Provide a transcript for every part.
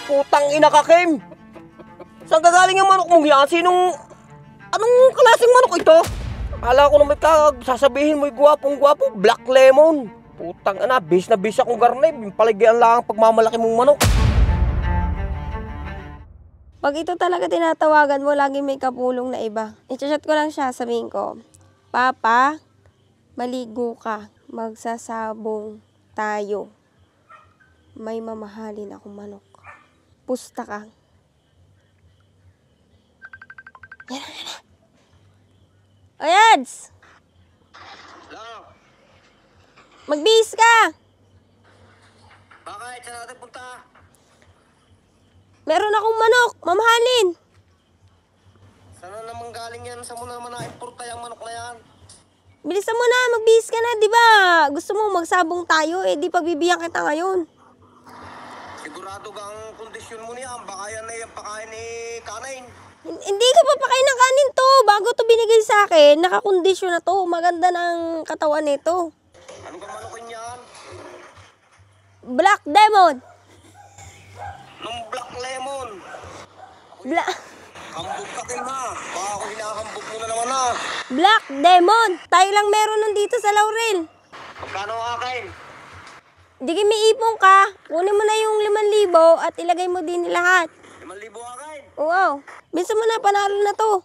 Putang ina ka, Kim! Saan gagaling yung manok mong yan? Anong klaseng manok ito? Akala ko na may sasabihin mo'y gwapong-gwapo, Black Lemon. Putang ina, bis na bis akong garnay. Paligyan lang ang pagmamalaki mong manok. Pag ito talaga tinatawagan mo, lagi may kapulong na iba. I-chat ko lang siya, sabihin ko, Papa, maligo ka, magsasabong tayo. May mamahalin akong manok. Pusta ka. Yan na. O Yads! Hello? Magbihis ka! Bakit? Saan natin punta? Meron akong manok, mamahalin. Saan na naman galing yan? Saan mo naman na-importa yung manok na yan? Bilisan mo na, magbihis ka na, di ba? Gusto mo magsabong tayo, eh di pagbibigyan kita ngayon. Sigurado ka ang kondisyon mo niyan. Baka yan na yung pakain ni Kanain. Hindi ko papakain ng kanin to. Bago to binigay sa akin, nakakondisyon na to. Maganda ng katawan nito. Ano ka manokin yan? Black Demon. Nung Black Lemon. Hambog ka, Kim, ha? Baka ako hinahambog mo na naman, ha? Black Demon. Tayo lang meron nandito sa Laurel. Magkano ang akin? Di kayo may ipon ka. Kunin mo na yung 5,000 at ilagay mo din lahat. 5,000 akin? Wow. Minsan mo na, panalo na to.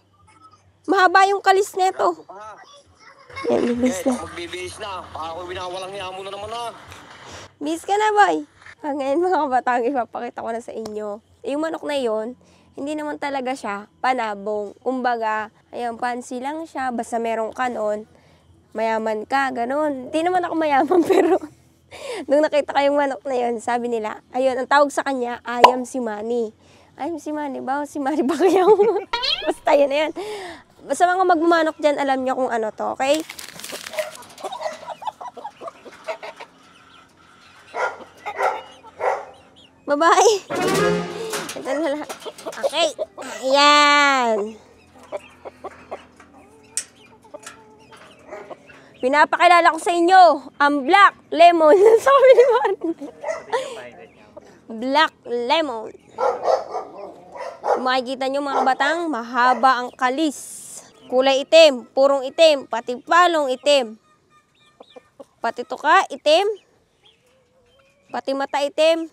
Mahaba yung kalis nito. Yan, bibis na. Magbibihis na. Baka ako binawalang hiya mo na naman, ha? Bis ka na, boy. Ngayon mga kabatang, ipapakita ko na sa inyo. Yung manok na yon, hindi naman talaga siya panabong. Kumbaga, ayan, fancy lang siya. Basta meron ka noon, mayaman ka, ganun. Hindi naman ako mayaman, pero nung nakita ko yung manok na yon, sabi nila, ayun, ang tawag sa kanya, I am si Manny. I am si Manny. Ba, si Manny ba kaya? Basta yun na yun. Basta mga magmamanok dyan, alam nyo kung ano to, okay? Bye-bye. Ito na lang. Okay. Ayan. Pinapakilala ko sa inyo ang Black Lemon. Sabi ni Martin. Black Lemon. Makikita nyo mga batang, mahaba ang kalis. Kulay itim, purong itim, pati palong itim. Pati tuka, itim. Pati mata itim.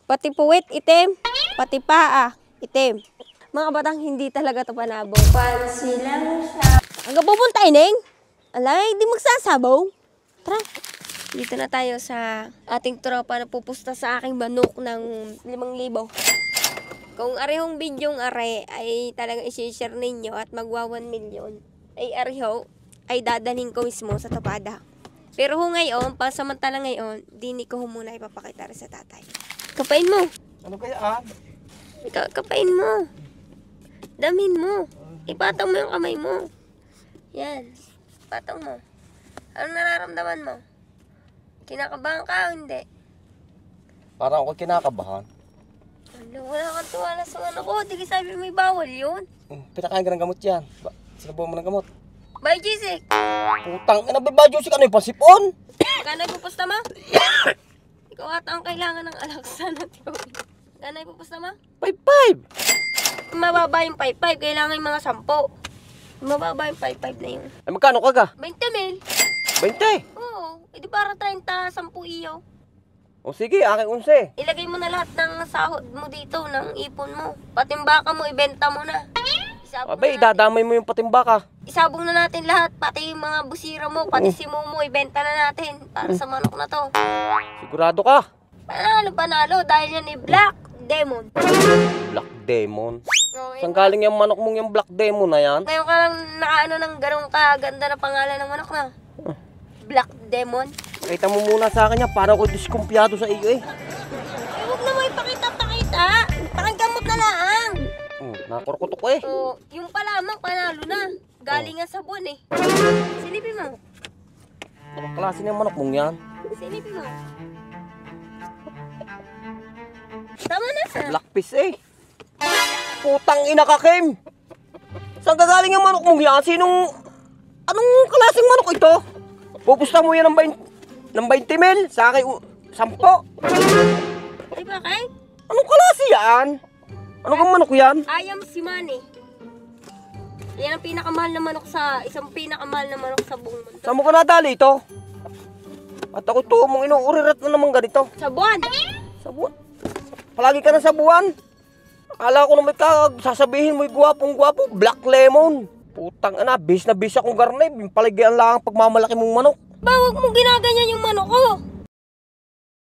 Pati puwit, itim. Pati paa, itim. Mga batang, hindi talaga ito panabong. Fancy lang siya. Hanggang pupunta, Ineng? Alay, di magsasabaw. Tara. Dito na tayo sa ating tropa na pupusta sa aking manok ng 5,000. Kung arehong bidyong are ay talagang isi-share ninyo at magwa 1 million, ay areho ay dadaling ko mismo sa tapada. Pero ngayon, pasamantala ngayon, di ko muna ipapakita rin sa tatay. Kapain mo. Ano kaya, Kapain mo. Damin mo. Ipatong mo yung kamay mo. Yan. Patong mo. Ano nararamdaman mo? Kinakabahan ka o hindi? Parang ako kinakabahan. Ano, wala kang tuwala sa ano ko. Di ka sabi may bawal yun. Pinakain ka ng gamot yan. Sinabuhan mo ng gamot. Bye, Jisik. Putang, ano ba ba, Jisik? Ano yung pasipon? Kano ipupusta mo? Ikaw ata ang kailangan ng alaksa na tiyo. Kano ipupusta mo? 5,500. Mababa yung 5,500. Kailangan yung mga 10. Mababa yung 5,500 na yun. Ay, magkano ka ga? 20 mil. 20. Oo. Edi para 30, 10 iyo. O sige, aking 11. Ilagay mo na lahat ng sahod mo dito, ng ipon mo. Pati yung baka mo, ibenta mo na. Abay, idadamay mo yung patimbaka. Isabong na natin lahat, pati yung mga busira mo, pati si Momo, ibenta na natin para sa manok na to. Sigurado ka? Panalo, dahil yan ay Black Demon. Black Demon? Okay, Saan galing yung manok mong yung Black Demon na yan? ngayon ka lang nakaano ng ganong kaganda na pangalan ng manok na. Black Demon. Pakita mo muna sa akin yan, para ako diskumpiyado sa iyo eh. Huwag na mo ipakita-pakita. Pakigamot na lang. Nakurkutok ko eh. So, yung pa lamang, panalo na. Galing nga sa buwan eh. Silipin mo. Anong klase ng manok mong yan? Silipin mo. Tama na. Black fish eh. Putang ina ka, Kim! Saan gagaling yung manok mong yan? Anong klaseng manok ito? Pupusta mo yan ng 20 mil? Sa akin, 10. Di ba kay? Anong klase yan? Ano kang manok yan? Ayam si Manny. Yan ang pinakamahal na manok isang pinakamahal na manok sa buong mundo. Saan mo ka nadali ito? At ako ito, mong inuurirat na naman ganito. Sa buwan. Sa buwan? Palagi ka na sa buwan? Akala ko naman sasabihin mo'y gwapong-gwapo, Black Lemon. Putang ina, bis na bis akong garnay. Paligyan lang ang pagmamalaki mong manok. Ba, huwag mong ginaganyan yung manok ko.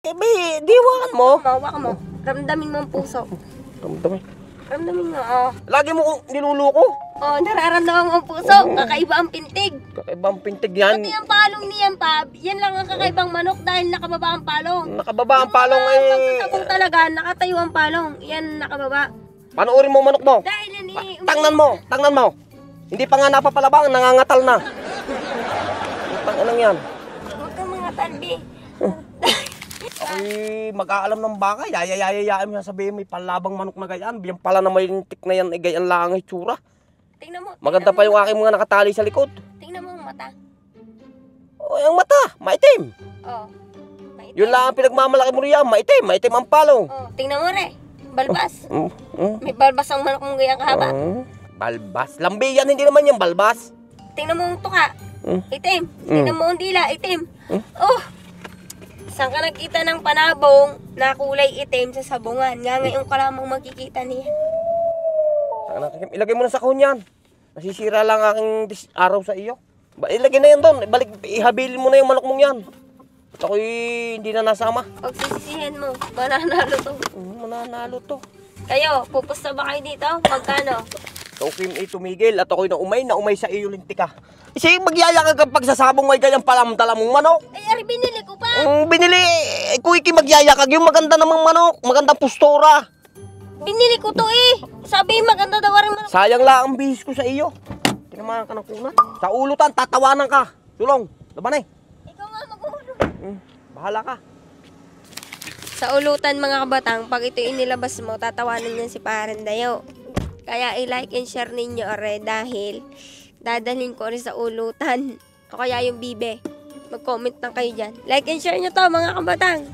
Eh, diwan mo. Mawak mo. Ramdamin mo ang puso. Ramdamin. Ramdamin mo, oh. Lagi mo kong niluluko. Oh, nararamdaman mo ang puso. Kakaiba ang pintig. Kakaibang pintig yan. Pati ang palong niyan, Pab. Yan lang ang kakaibang manok dahil nakababa ang palong. Nakababa ang palong Pagsasabong talaga, nakatayo ang palong. Yan, nakababa. Panoorin mo manok mo. Dahil yan, Tangnan mo. Hindi pa nga napapalabang, nangangatal na. Tangnan yan. Huwag kang mga talbi. Ako'y mag-aalam ng baka, yayayayayaan mo sasabihin may palabang manok na gayaan. Yan pala na may tik na yan, gayan lang ang itsura. Tingnan mo. Maganda pa yung aking mga nakatali sa likod. Tingnan mo ang mata. O, ang mata, maitim. Oh. Maitim. Yun lang ang pinagmamalaki mo riyan, maitim ang palong. Oh, tingnan mo re. Balbas. Mm. May balbas ang manok mong gayang kahaba. Balbas. Lambi yan, hindi naman yung balbas. Tingnan mo ang tuka. Mm. Itim. Tingnan mo ang dila. Itim. Oh. Saan ka nagkita ng panabong na kulay itim sa sabungan? Nga ngayon ka lamang makikita niya. Ilagay mo na sa kahon yan. Nasisira lang aking araw sa iyo. Ilagay na yan doon. Ihabilin mo na yung manok mong yan. At ako'y hindi na nasama. Pag sisisihin mo, mananalo to. Mananalo to. Kayo, pupusta ba kayo dito? Magkano? Kim tumigil at ako'y naumay sa iyo lintika. Kasi magyaya ka kapag sasabong ay gayang palamtala mong manok. Ay, ari, binili ko pa. Binili, kuiki magyaya ka yung maganda namang manok, magandang pustura. Binili ko to eh. Sabi maganda daw rin manok. Sayang lang ang bihis ko sa iyo. Tinamahan ka ng kunat. Sa ulutan, tatawanan ka. Sulong, laban eh. Ikaw nga mag-ulo. Bahala ka. Sa ulutan mga kabatang, pag ito inilabas mo, tatawanan niyan si Parendayo. Kaya i-like and share ninyo are dahil dadalhin ko rin sa ulutan. O kaya yung bibe. Mag-comment lang kayo dyan. Like and share nyo to mga kabatang.